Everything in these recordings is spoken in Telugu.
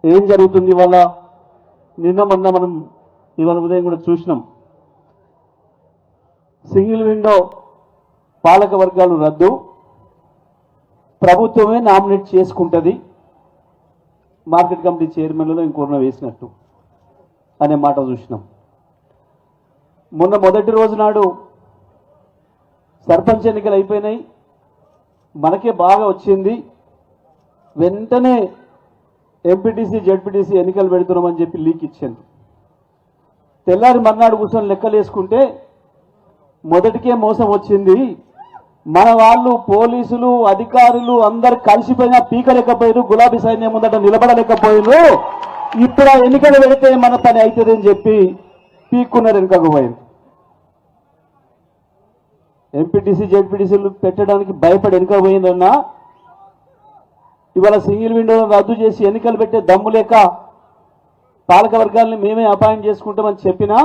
ఏం జరుగుతుంది ఇవాళ? నిన్న మొన్న మనం ఇవాళ ఉదయం కూడా చూసినాం. సింగిల్ విండో పాలక వర్గాలు రద్దు, ప్రభుత్వమే నామినేట్ చేసుకుంటుంది, మార్కెట్ కమిటీ చైర్మన్లలో ఇంకొన్న వేసినట్టు అనే మాట చూసినాం. మొన్న మొదటి రోజు నాడు సర్పంచ్ ఎన్నికలు అయిపోయినాయి, మనకే బాగా వచ్చింది, వెంటనే ఎంపీటీసీ జెడ్పీటీసీ ఎన్నికలు పెడుతున్నామని చెప్పి లీక్ ఇచ్చింది. తెల్లారి మర్నాడు కూర్చొని లెక్కలు వేసుకుంటే మొదటికే మోసం వచ్చింది. మన వాళ్ళు పోలీసులు అధికారులు అందరు కలిసిపోయినా పీకలేకపోయారు, గులాబీ సైన్యం ముందట నిలబడలేకపోయారు. ఇప్పుడు ఆ ఎన్నికలు పెడితే మన పని అవుతుందని చెప్పి పీక్కున్నారు, వెనుకకు పోయింది. ఎంపీటీసీ జెడ్పీటీసీలు పెట్టడానికి భయపడి వెనుక పోయిందన్నా ఇవాళ సింగిల్ విండోను రద్దు చేసి ఎన్నికలు పెట్టే దమ్ము లేక పాలక వర్గాల్ని మేమే అపాయింట్ చేసుకుంటామని చెప్పినా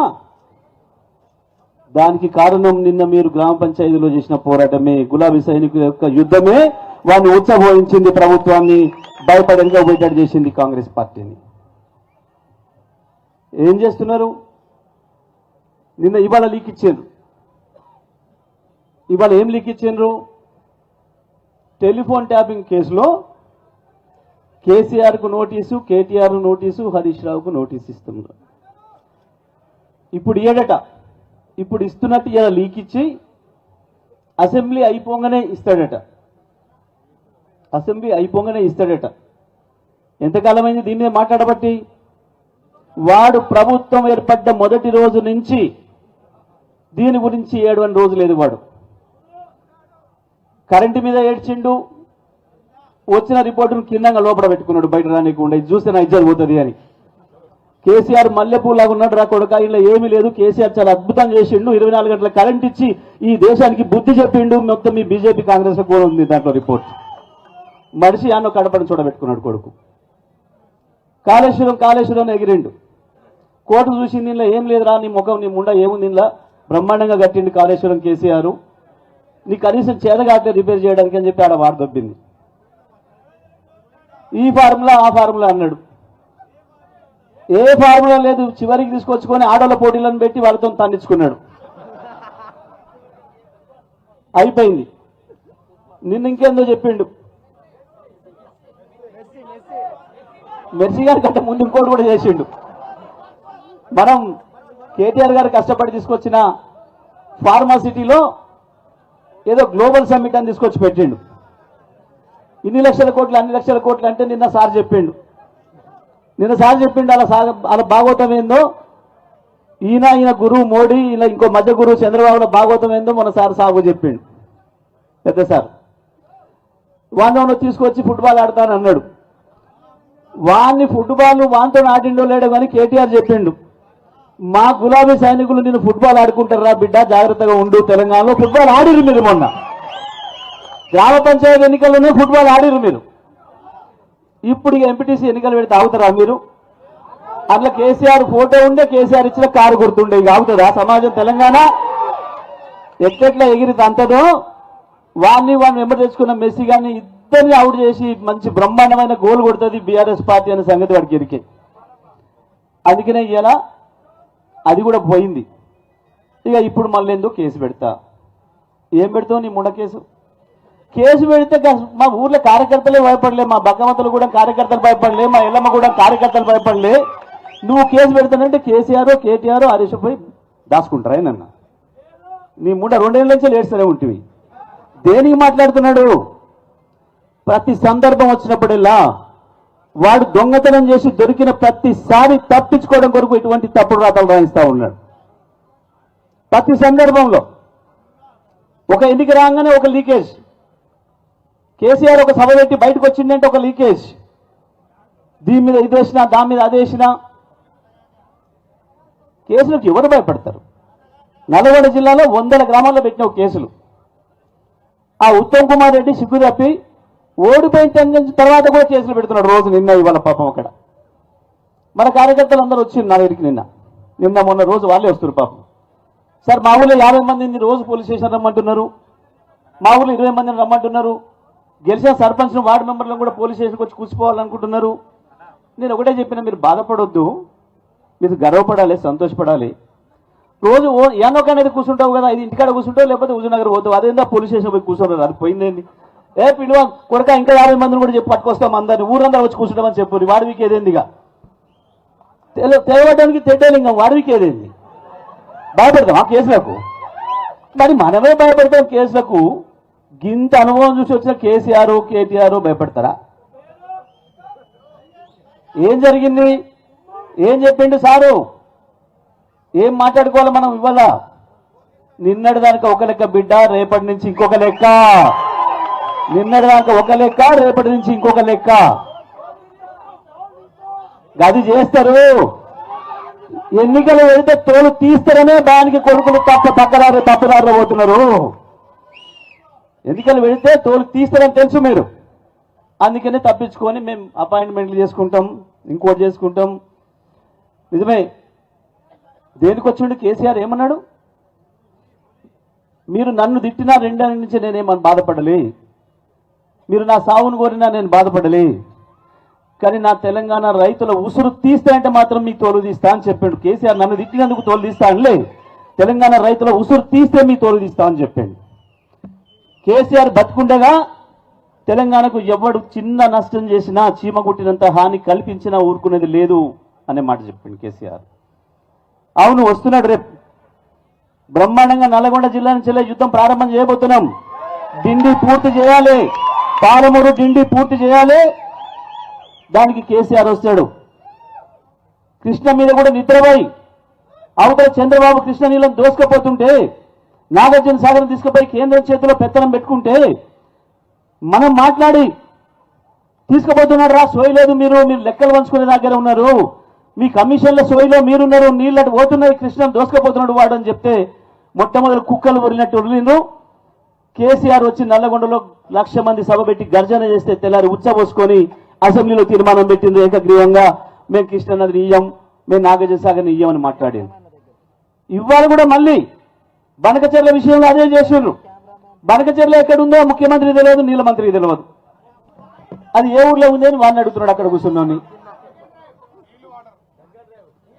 దానికి కారణం నిన్న మీరు గ్రామ పంచాయతీలో చేసిన పోరాటమే, గులాబీ సైనికుల యొక్క యుద్ధమే వాడిని ఉచ్చబోయించింది, ప్రభుత్వాన్ని భయపడేందుకు పోయేటట్టు చేసింది కాంగ్రెస్ పార్టీని. ఏం చేస్తున్నారు? నిన్న ఇవాళ లీక్ ఇచ్చారు. ఇవాళ ఏం లీక్ ఇచ్చారు? టెలిఫోన్ ట్యాపింగ్ కేసులో కేసీఆర్కు నోటీసు, కేటీఆర్ నోటీసు, హరీష్ రావుకు నోటీసు ఇస్తున్నారు. ఇప్పుడు ఏడట, ఇప్పుడు ఇస్తున్నట్టు ఇలా లీక్ ఇచ్చి అసెంబ్లీ అయిపోగానే ఇస్తాడట. అసెంబ్లీ అయిపోగానే ఇస్తాడట. ఎంతకాలమైంది దీని మీద మాట్లాడబట్టి? వాడు ప్రభుత్వం ఏర్పడ్డ మొదటి రోజు నుంచి దీని గురించి ఏడవని రోజు లేదు. వాడు కరెంటు మీద ఏడ్చిండు, వచ్చిన రిపోర్టును కిందంగా లోపల పెట్టుకున్నాడు, బయట రానికుండా, ఇది చూస్తే నా ఇజ్జత్ పోతుంది అని. కేసీఆర్ మల్లెపూలాగా ఉన్నాడు రా కొడుక, ఇలా ఏమీ లేదు, కేసీఆర్ చాలా అద్భుతం చేసిండు, 24 గంటల కరెంట్ ఇచ్చి ఈ దేశానికి బుద్ధి చెప్పిండు, మొత్తం మీ బీజేపీ కాంగ్రెస్ కూడా ఉంది దాంట్లో రిపోర్ట్. మనిషి అన్న కడపని చూడబెట్టుకున్నాడు కొడుకు. కాళేశ్వరం ఎగిరిండు, కోర్టు చూసింది, ఇంట్లో ఏం లేదురా, నీ ముఖం నీ ముండ ఏముంది, ఇంట్లో బ్రహ్మాండంగా కట్టిండు కాళేశ్వరం కేసీఆర్, నీ కనీసం చేతగాట్లే రిపేర్ చేయడానికి అని చెప్పి ఆడ వాడు దొబ్బింది. ఈ ఫార్ములా ఆ ఫార్ములా అన్నాడు, ఏ ఫార్ములా లేదు, చివరికి తీసుకొచ్చుకొని ఆడోళ్ళ పోటీలను పెట్టి వాళ్ళతో తన్నించుకున్నాడు. అయిపోయింది. నిన్న ఇంకేందో చెప్పిండు, మెర్సీ గారి కంటే ముందు ఇంకోటి కూడా చేసిండు. మనం కేటీఆర్ గారు కష్టపడి తీసుకొచ్చిన ఫార్మాసిటీలో ఏదో గ్లోబల్ సమ్మిట్ అని తీసుకొచ్చి పెట్టిండు. ఇన్ని లక్షల కోట్లు అన్ని లక్షల కోట్లు అంటే నిన్న సార్ చెప్పిండు అలా భాగవతం ఏందో, ఈయన గురువు మోడీ, ఇలా ఇంకో మధ్య గురువు చంద్రబాబుల భాగవతం ఏందో మన సార్ సాగు చెప్పిండు. పెద్ద సార్ వాడిని తీసుకొచ్చి ఫుట్బాల్ ఆడతాను అన్నాడు. వాడిని ఫుట్బాల్ వాంతో ఆడిండో లేడో కానీ కేటీఆర్ చెప్పిండు, మా గులాబీ సైనికులు నేను ఫుట్బాల్ ఆడుకుంటారా బిడ్డ, జాగ్రత్తగా ఉండు, తెలంగాణలో ఫుట్బాల్ ఆడిరు మీరు, మొన్న గ్రామ పంచాయతీ ఎన్నికల్లోనే ఫుట్బాల్ ఆడిరు మీరు, ఇప్పుడు ఎంపీటీసీ ఎన్నికలు పెడితే ఆగుతారా మీరు? అట్లా కేసీఆర్ ఫోటో ఉండే, కేసీఆర్ ఇచ్చిన కారు గుర్తుండే, ఇక ఆగుతుందా సమాజం? తెలంగాణ ఎట్లా ఎగిరి అంతదో వాడిని వెంబడి తెచ్చుకున్న మెస్సీ గారిని ఇద్దరిని అవుట్ చేసి మంచి బ్రహ్మాండమైన గోల్ కొడుతుంది బీఆర్ఎస్ పార్టీ అనే సంగతి వాడికి ఎరికే. అందుకనే ఇలా అది కూడా పోయింది. ఇక ఇప్పుడు మళ్ళీ ఎందుకు కేసు పెడతా? ఏం పెడతావు నీ ముండ కేసు పెడితే మా ఊర్లో కార్యకర్తలే భయపడలే, మా బగ్గమతలు కూడా కార్యకర్తలు భయపడలే, మా ఎల్లమ్మ కూడా కార్యకర్తలు భయపడలే. నువ్వు కేసు పెడతానంటే కేసీఆర్ కేటీఆర్ హరీష్ పోయి దాచుకుంటారా నన్న? నీ ముండ 2 ఏళ్ళ నుంచి ఏడ్స్తూనే ఉంటుంది. దేనికి మాట్లాడుతున్నాడు? ప్రతి సందర్భం వచ్చినప్పుడల్లా వాడు దొంగతనం చేసి దొరికిన ప్రతిసారి తప్పించుకోవడం కొరకు ఇటువంటి తప్పుడు రాతలు రాయిస్తా ఉన్నాడు. ప్రతి సందర్భంలో ఒక ఎన్నిక రాగానే ఒక లీకేజ్, కేసీఆర్ ఒక సభ పెట్టి బయటకు వచ్చిందంటే ఒక లీకేజ్, దీని మీద ఇది వేసినా దాని మీద అది వేసినా. కేసులకు ఎవరు భయపడతారు? నల్గొండ జిల్లాలో 100 గ్రామాల్లో పెట్టిన కేసులు. ఆ ఉత్తమ్ కుమార్ రెడ్డి సిగ్గు తప్పి ఓడిపోయిన తర్వాత కూడా కేసులు పెడుతున్నాడు రోజు. నిన్న ఇవాళ పాపం అక్కడ మన కార్యకర్తలు అందరూ వచ్చింది నా దగ్గరికి, నిన్న మొన్న రోజు వాళ్ళే వస్తున్నారు పాపం. సార్ మా ఊళ్ళో 50 మందిని రోజు పోలీస్ స్టేషన్ రమ్మంటున్నారు, మా ఊళ్ళో 20 మందిని రమ్మంటున్నారు, గెలిచిన సర్పంచ్ను వార్డు మెంబర్లను కూడా పోలీస్ స్టేషన్కి వచ్చి కూర్చుకోవాలనుకుంటున్నారు. నేను ఒకటే చెప్పిన, మీరు బాధపడొద్దు, మీరు గర్వపడాలి, సంతోషపడాలి. రోజు యానొక అనేది కూర్చుంటావు కదా, ఇది ఇంటికాడ కూర్చుంటావు, లేకపోతే హుజూర్నగర్ పోతావు, అదేందా పోలీస్ స్టేషన్ పోయి కూర్చుంటారు, అది పోయిందేంది. పిలువ కొడుక ఇంకా 50 మందిని కూడా చెప్పి పట్టుకొస్తాం, అందరిని ఊరందరూ వచ్చి కూర్చుంటామని చెప్పు. వాడివికి ఏదేందిగా తెలవడానికి తెడ్డలింగం, వాడివికి ఏదేంది. భయపడతాం ఆ కేసులకు, మరి మనమే భయపడతాం కేసులకు. గింత అనుభవం చూసి వచ్చిన కేసీఆర్ కేటీఆర్ భయపడతారా? ఏం జరిగింది, ఏం చెప్పిండు సారు, ఏం మాట్లాడుకోవాలి మనం ఇవాళ? నిన్నటి దానికి ఒక లెక్క బిడ్డ, రేపటి నుంచి ఇంకొక లెక్క. నిన్నటి దానికి ఒక లెక్క, రేపటి నుంచి ఇంకొక లెక్క. గది చేస్తారు. ఎన్నికలు వెళితే తోలు తీస్తారనే దానికి కొడుకులు తప్పుదారులు పోతున్నారు. ఎన్నికలు వెళితే తోలు తీస్తారని తెలుసు మీరు, అందుకనే తప్పించుకొని మేము అపాయింట్మెంట్లు చేసుకుంటాం, ఇంకోటి చేసుకుంటాం. నిజమే, దేనికి వచ్చిండు కేసీఆర్? ఏమన్నాడు? మీరు నన్ను తిట్టినా 2 ఏళ్ల నుంచి నేనేమని బాధపడలే, మీరు నా సావును కోరినా నేను బాధపడలే, కానీ నా తెలంగాణ రైతుల ఉసురు తీస్తే అంటే మాత్రం మీ తోలు తీస్తా అని చెప్పాడు కేసీఆర్. నన్ను తిట్టినందుకు తోలు తీస్తా అనలే, తెలంగాణ రైతుల ఉసురు తీస్తే మీ తోలు తీస్తా అని చెప్పాడు కేసీఆర్. బతుకుండగా తెలంగాణకు ఎవడు చిన్న నష్టం చేసినా, చీమగుట్టినంత హాని కల్పించినా ఊరుకునేది లేదు అనే మాట చెప్పిండు కేసీఆర్. అవును, వస్తున్నాడు రేపు బ్రహ్మాండంగా నల్గొండ జిల్లా నుంచి యుద్ధం ప్రారంభం చేయబోతున్నాం. డిండి పూర్తి చేయాలి, పాలమూరు డిండి పూర్తి చేయాలి. దానికి కేసీఆర్ వస్తాడు. కృష్ణ మీద కూడా నిద్రపోయి అవతల చంద్రబాబు కృష్ణ నీళ్ళని దోసుకపోతుంటే, నాగార్జున సాగర్ తీసుకుపోయి కేంద్రం చేతిలో పెత్తనం పెట్టుకుంటే మనం మాట్లాడి తీసుకుపోతున్నాడు రా, సోయలేదు, మీరు లెక్కలు పంచుకునే దగ్గర ఉన్నారు, మీ కమిషన్ల సోయిలో మీరున్నారు, నీళ్ళటు పోతున్నాయి, కృష్ణను దోసుకపోతున్నాడు వాడు అని చెప్తే మొట్టమొదటి కుక్కలు వరినట్టు వదిలిండు. కేసీఆర్ వచ్చి నల్లగొండలో 1,00,000 మంది సభ పెట్టి గర్జన చేస్తే తెల్లారి ఉచ్చబోసుకొని అసెంబ్లీలో తీర్మానం పెట్టింది ఏకగ్రీవంగా, మేము కృష్ణానదిని ఇయ్యం, మేము నాగార్జున సాగర్ని ఇయ్యమని మాట్లాడింది. ఇవాళ కూడా మళ్ళీ బనకచెర్ల విషయంలో అదే చేసిండ్రు. బనకచెర్ల ఎక్కడుందో ముఖ్యమంత్రికి తెలియదు, నీళ్ళ మంత్రికి తెలియదు. అది ఏ ఊర్లో ఉంది అని వాడిని అడుగుతున్నాడు అక్కడ కూర్చున్నాను.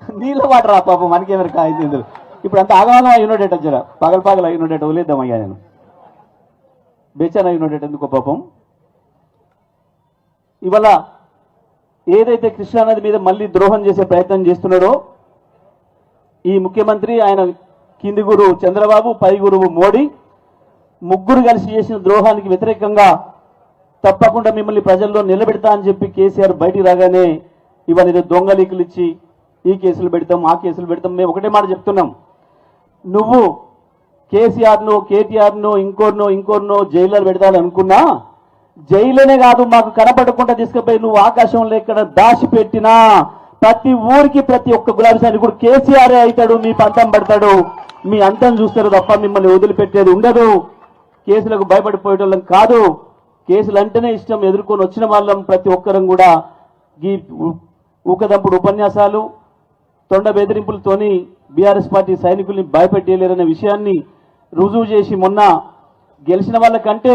నీళ్ళ వాటర్ ఆ పాపం మనకేమరి కాయింది. ఇప్పుడు అంత ఆగమాగం అయినోడేట, జర పగలు అయినోడేట వదిలేద్దామయ్యా, నేను బేచాన అయినోడేట ఎందుకో పాపం. ఇవాళ ఏదైతే కృష్ణానది మీద మళ్ళీ ద్రోహం చేసే ప్రయత్నం చేస్తున్నాడో ఈ ముఖ్యమంత్రి, ఆయన కింది గురువు చంద్రబాబు, పై గురువు మోడీ, ముగ్గురు కలిసి చేసిన ద్రోహానికి వ్యతిరేకంగా తప్పకుండా మిమ్మల్ని ప్రజల్లో నిలబెడతా అని చెప్పి కేసీఆర్ బయటికి రాగానే ఇవాళ దొంగ లీకులు ఇచ్చి ఈ కేసులు పెడతాం, ఆ కేసులు పెడతాం. మేము ఒకటే మాట చెప్తున్నాం, నువ్వు కేసీఆర్ను, కేటీఆర్ను, ఇంకోర్నో జైల్లో పెడతాననుకున్నా, జైలునే కాదు మాకు కనపడకుండా తీసుకుపోయి నువ్వు ఆకాశంలో ఎక్కడ దాచిపెట్టినా ప్రతి ఊరికి ప్రతి ఒక్క గులాబీ సైనికుడు కేసీఆర్ అవుతాడు, మీ పంతం పడతాడు, మీ అంతం చూస్తారు తప్ప మిమ్మల్ని వదిలిపెట్టేది ఉండదు. కేసులకు భయపడిపోయేటోళ్ళం కాదు, కేసులు అంటేనే ఇష్టం, ఎదుర్కొని వచ్చిన వాళ్ళం ప్రతి ఒక్కరం కూడా ఈ ఊకదంపుడు ఉపన్యాసాలు, తొండ బెదిరింపులతోని బీఆర్ఎస్ పార్టీ సైనికుల్ని భయపెట్టేయలేరనే విషయాన్ని రుజువు చేసి మొన్న గెలిచిన వాళ్ళకంటే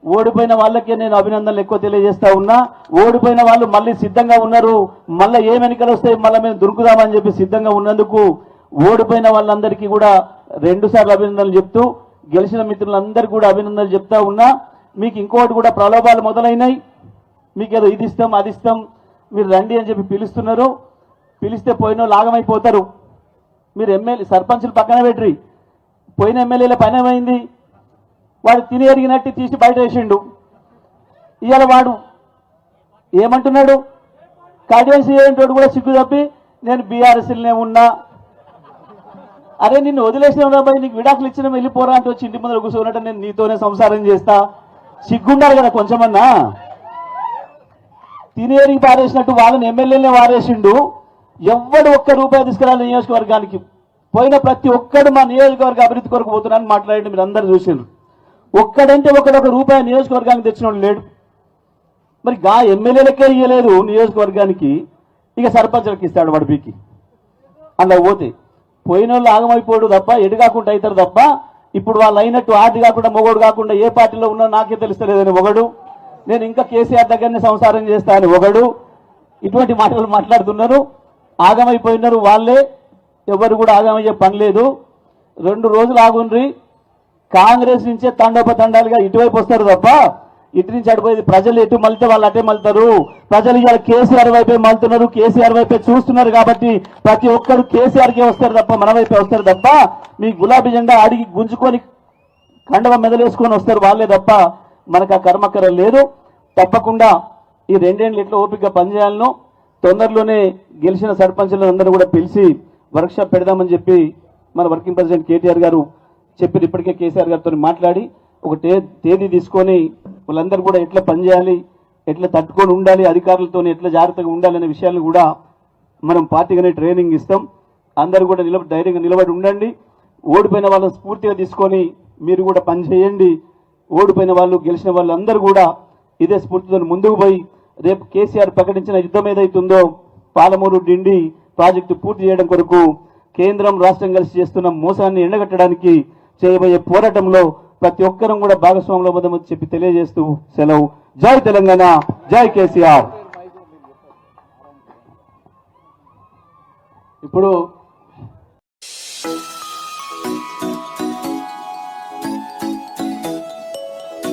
ఓడిపోయిన వాళ్ళకే నేను అభినందనలు ఎక్కువ తెలియజేస్తా ఉన్నా. ఓడిపోయిన వాళ్ళు మళ్ళీ సిద్ధంగా ఉన్నారు, మళ్ళీ ఏం ఎన్నికలు వస్తాయి మళ్ళీ మేము దొరుకుదామని చెప్పి సిద్ధంగా ఉన్నందుకు ఓడిపోయిన వాళ్ళందరికీ కూడా 2 సార్లు అభినందనలు చెప్తూ, గెలిచిన మిత్రులందరికీ కూడా అభినందనలు చెప్తా ఉన్నా. మీకు ఇంకోటి కూడా ప్రలోభాలు మొదలైనాయి, మీకేదో ఇది ఇస్తాం అది ఇస్తాం, మీరు రండి అని చెప్పి పిలుస్తున్నారు. పిలిస్తే పోయిన వాళ్ళు ఆగమైపోతారు. మీరు ఎమ్మెల్యే సర్పంచులు పక్కన పెట్టి పోయిన ఎమ్మెల్యేల పని ఏమైంది? వాడు తిని ఎరిగినట్టు తీసి బయట వేసిండు. ఇవాళ వాడు ఏమంటున్నాడు? కాన్స్టిట్యుయెన్సీ ఏంటోడు కూడా సిగ్గు తప్పి నేను బీఆర్ఎస్లనే ఉన్నా. అరే నిన్ను వదిలేసిన పోయి నీకు విడాకులు ఇచ్చిన వెళ్ళిపోరా అంటే వచ్చి ఇంటి ముందర కూర్చోనట్టు నేను నీతోనే సంసారం చేస్తా, సిగ్గుండాలి కదా కొంచెమన్నా. తిని ఎరిగి పారేసినట్టు వాళ్ళని ఎమ్మెల్యేనే వారేసిండు. ఎవ్వడు ఒక్క రూపాయి తీసుకురాలి నియోజకవర్గానికి. పోయిన ప్రతి ఒక్కడు మా నియోజకవర్గ అభివృద్ధి కొరకు పోతున్నాను మాట్లాడి మీరు అందరూ చూసిండ్రు. ఒక్కడంటే ఒక్క రూపాయి నియోజకవర్గానికి తెచ్చినోడు లేడు. మరి గా ఎమ్మెల్యేలకే ఇవ్వలేదు నియోజకవర్గానికి, ఇక సర్పంచులకు ఇస్తాడు వాడు పీకి. అలా పోతే పోయిన వాళ్ళు ఆగమైపోడు తప్ప ఎటు కాకుండా అవుతారు తప్ప, ఇప్పుడు వాళ్ళు అయినట్టు ఆది కాకుండా మొగోడు కాకుండా ఏ పార్టీలో ఉన్నా నాకే తెలుస్తలేదని ఒకడు, నేను ఇంకా కేసీఆర్ దగ్గరనే సంసారం చేస్తా అని ఒకడు, ఇటువంటి మాటలు మాట్లాడుతున్నారు. ఆగమైపోయినారు వాళ్ళే, ఎవరు కూడా ఆగమయ్యే పని లేదు. 2 రోజులు ఆగుండ్రి. కాంగ్రెస్ నుంచే తండోపతండాలుగా ఇటువైపు వస్తారు తప్ప ఇటు నుంచి అడిపోయేది ప్రజలు ఎటు మళ్తే వాళ్ళు అటే మళ్తారు. ప్రజలు ఇవాళ కేసీఆర్ వైపే మళ్తున్నారు, కేసీఆర్ వైపే చూస్తున్నారు. కాబట్టి ప్రతి ఒక్కరు కేసీఆర్కే వస్తారు తప్ప మన వైపే వస్తారు తప్ప మీ గులాబీ జెండా అడిగి గుంజుకొని కండవ మెదలేసుకొని వస్తారు వాళ్ళే తప్ప మనకు ఆ కర్మకర లేదు. తప్పకుండా ఈ 2 ఏళ్ళు ఎట్లా ఓపికగా పనిచేయాలనో తొందరలోనే గెలిచిన సర్పంచులను అందరూ కూడా పిలిచి వర్క్షాప్ పెడదామని చెప్పి మన వర్కింగ్ ప్రెసిడెంట్ కేటీఆర్ గారు చెప్పి ఇప్పటికే కేసీఆర్ గారితో మాట్లాడి ఒక తేదీ తీసుకొని వాళ్ళందరూ కూడా ఎట్లా పనిచేయాలి, ఎట్లా తట్టుకొని ఉండాలి, అధికారులతో ఎట్లా జాగ్రత్తగా ఉండాలి అనే విషయాలను కూడా మనం పార్టీగానే ట్రైనింగ్ ఇస్తాం. అందరూ కూడా ధైర్యంగా నిలబడి ఉండండి. ఓడిపోయిన వాళ్ళని స్ఫూర్తిగా తీసుకొని మీరు కూడా పనిచేయండి. ఓడిపోయిన వాళ్ళు గెలిచిన వాళ్ళు అందరూ కూడా ఇదే స్ఫూర్తితో ముందుకు పోయి రేపు కేసీఆర్ ప్రకటించిన యుద్ధం ఏదైతుందో పాలమూరు డిండి ప్రాజెక్టు పూర్తి చేయడం కొరకు కేంద్రం రాష్ట్రం కలిసి చేస్తున్న మోసాన్ని ఎండగట్టడానికి చేయబోయే పోరాటంలో ప్రతి ఒక్కరం కూడా భాగస్వాములు అవుదామని చెప్పి తెలియజేస్తూ సెలవు. జై తెలంగాణ, జై కేసీఆర్. ఇప్పుడు